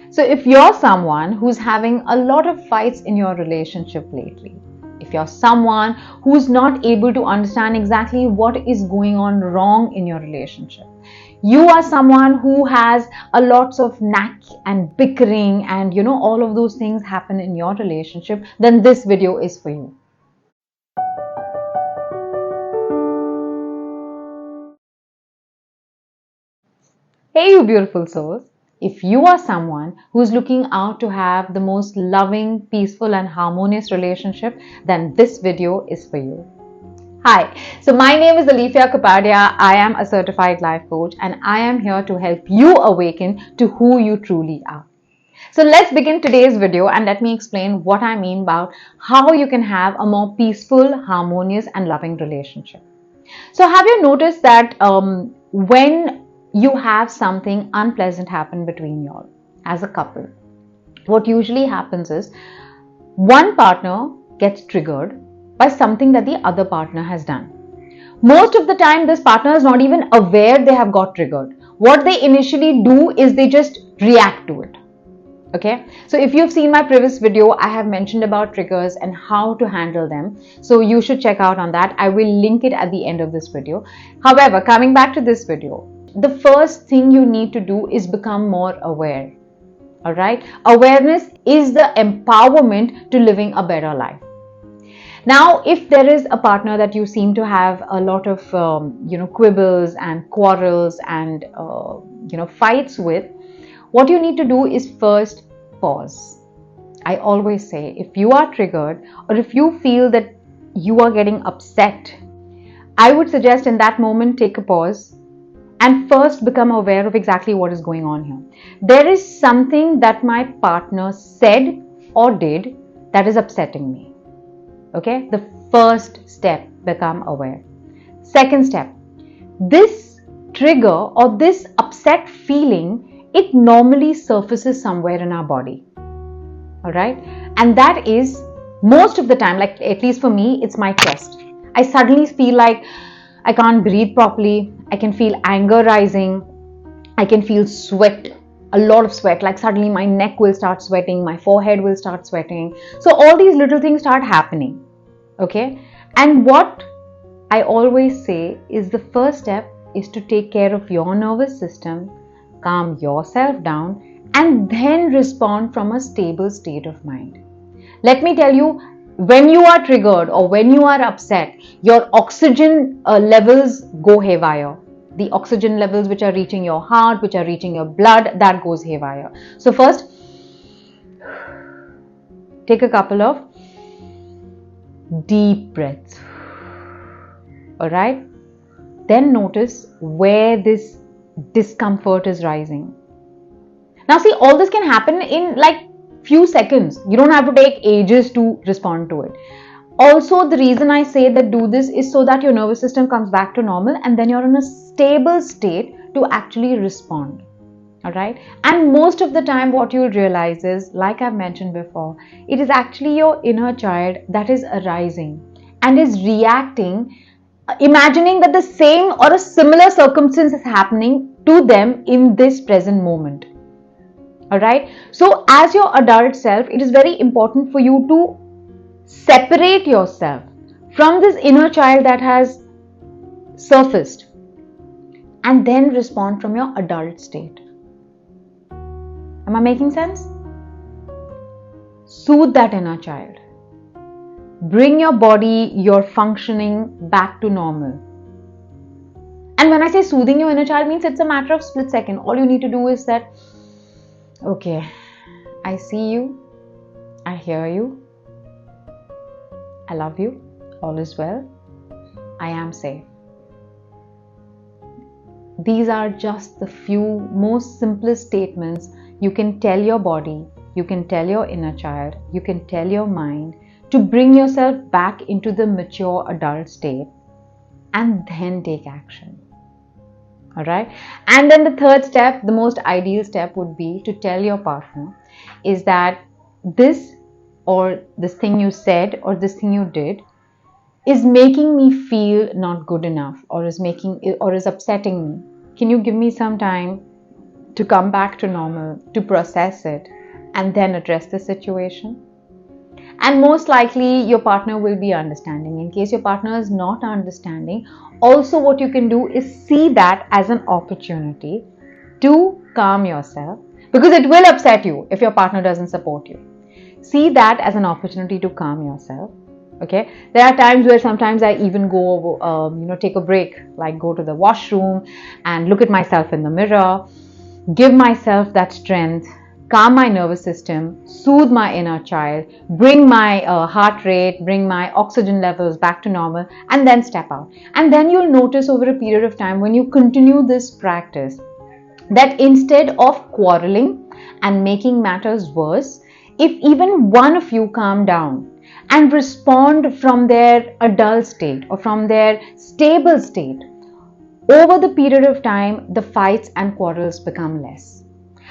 So if you're someone who's having a lot of fights in your relationship lately, if you're someone who's not able to understand exactly what is going on wrong in your relationship, you are someone who has a lots of knack and bickering and all of those things happen in your relationship, then this video is for you. Hey, you beautiful souls. If you are someone who's looking out to have the most loving, peaceful, and harmonious relationship, then this video is for you. Hi, so my name is Alefia Kapadia. I am a certified life coach and I am here to help you awaken to who you truly are. So let's begin today's video and let me explain what I mean about how you can have a more peaceful, harmonious, and loving relationship. So have you noticed that when you have something unpleasant happen between you all as a couple, what usually happens is one partner gets triggered by something that the other partner has done. Most of the time, this partner is not even aware they have got triggered. What they initially do is they just react to it. Okay, so if you've seen my previous video, I have mentioned about triggers and how to handle them, so you should check out on that. I will link it at the end of this video. However, coming back to this video, the first thing you need to do is become more aware. All right, awareness is the empowerment to living a better life. Now, if there is a partner that you seem to have a lot of quibbles and quarrels and fights with, what you need to do is first pause. I always say, if you are triggered or if you feel that you are getting upset, I would suggest in that moment take a pause and first become aware of exactly what is going on here. There is something that my partner said or did that is upsetting me. Okay, the first step, become aware. Second step, this trigger or this upset feeling, it normally surfaces somewhere in our body. All right, and that is most of the time, like at least for me, it's my chest. I suddenly feel like I can't breathe properly. I can feel anger rising. I can feel sweat, a lot of sweat, like suddenly my neck will start sweating, my forehead will start sweating. So all these little things start happening. Okay, and what I always say is the first step is to take care of your nervous system, calm yourself down, and then respond from a stable state of mind. Let me tell you, when you are triggered or when you are upset, your oxygen levels go haywire. The oxygen levels which are reaching your heart, which are reaching your blood, that goes haywire. So first, take a couple of deep breaths. All right, then notice where this discomfort is rising. Now see, all this can happen in like few seconds. You don't have to take ages to respond to it. Also, the reason I say that do this is so that your nervous system comes back to normal and then you're in a stable state to actually respond. All right, and most of the time what you'll realize is, like I've mentioned before, it is actually your inner child that is arising and is reacting, imagining that the same or a similar circumstance is happening to them in this present moment. All right, so as your adult self, it is very important for you to separate yourself from this inner child that has surfaced and then respond from your adult state. Am I making sense? Soothe that inner child. Bring your body, your functioning back to normal. And when I say soothing your inner child, means it's a matter of split second. All you need to do is that, okay, I see you, I hear you, I love you, all is well, I am safe. These are just the few most simplest statements you can tell your body, you can tell your inner child, you can tell your mind to bring yourself back into the mature adult state and then take action. All right. And then the third step, the most ideal step would be to tell your partner is that this or this thing you said or this thing you did is making me feel not good enough or is upsetting me. Can you give me some time to come back to normal, to process it, and then address the situation. And most likely your partner will be understanding. In case your partner is not understanding, also what you can do is see that as an opportunity to calm yourself, because it will upset you if your partner doesn't support you. See that as an opportunity to calm yourself. Okay, there are times where sometimes I even go take a break, like go to the washroom and look at myself in the mirror, give myself that strength, calm my nervous system, soothe my inner child, bring my heart rate, bring my oxygen levels back to normal, and then step out. And then you'll notice over a period of time, when you continue this practice, that instead of quarreling and making matters worse, if even one of you calm down and respond from their adult state or from their stable state, over the period of time, the fights and quarrels become less.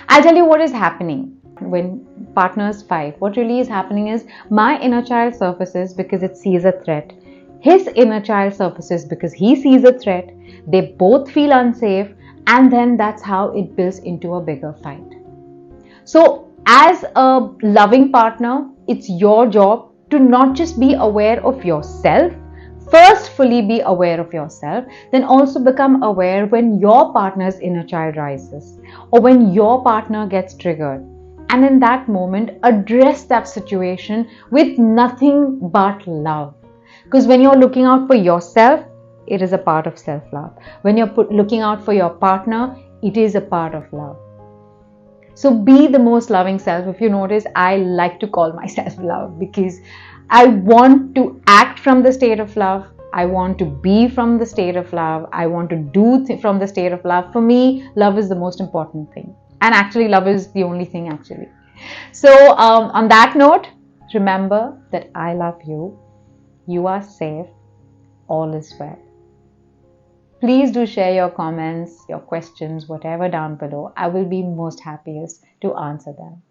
I'll tell you what is happening when partners fight. What really is happening is my inner child surfaces because it sees a threat. His inner child surfaces because he sees a threat. They both feel unsafe, and then that's how it builds into a bigger fight. So, as a loving partner, it's your job to not just be aware of yourself. First, fully be aware of yourself, then also become aware when your partner's inner child rises or when your partner gets triggered. And in that moment, address that situation with nothing but love. Because when you're looking out for yourself, it is a part of self-love. When you're looking out for your partner, it is a part of love. So be the most loving self. If you notice, I like to call myself love because I want to act from the state of love. I want to be from the state of love. I want to do from the state of love. For me, love is the most important thing. And actually, love is the only thing actually. So on that note, remember that I love you. You are safe. All is well. Please do share your comments, your questions, whatever down below. I will be most happiest to answer them.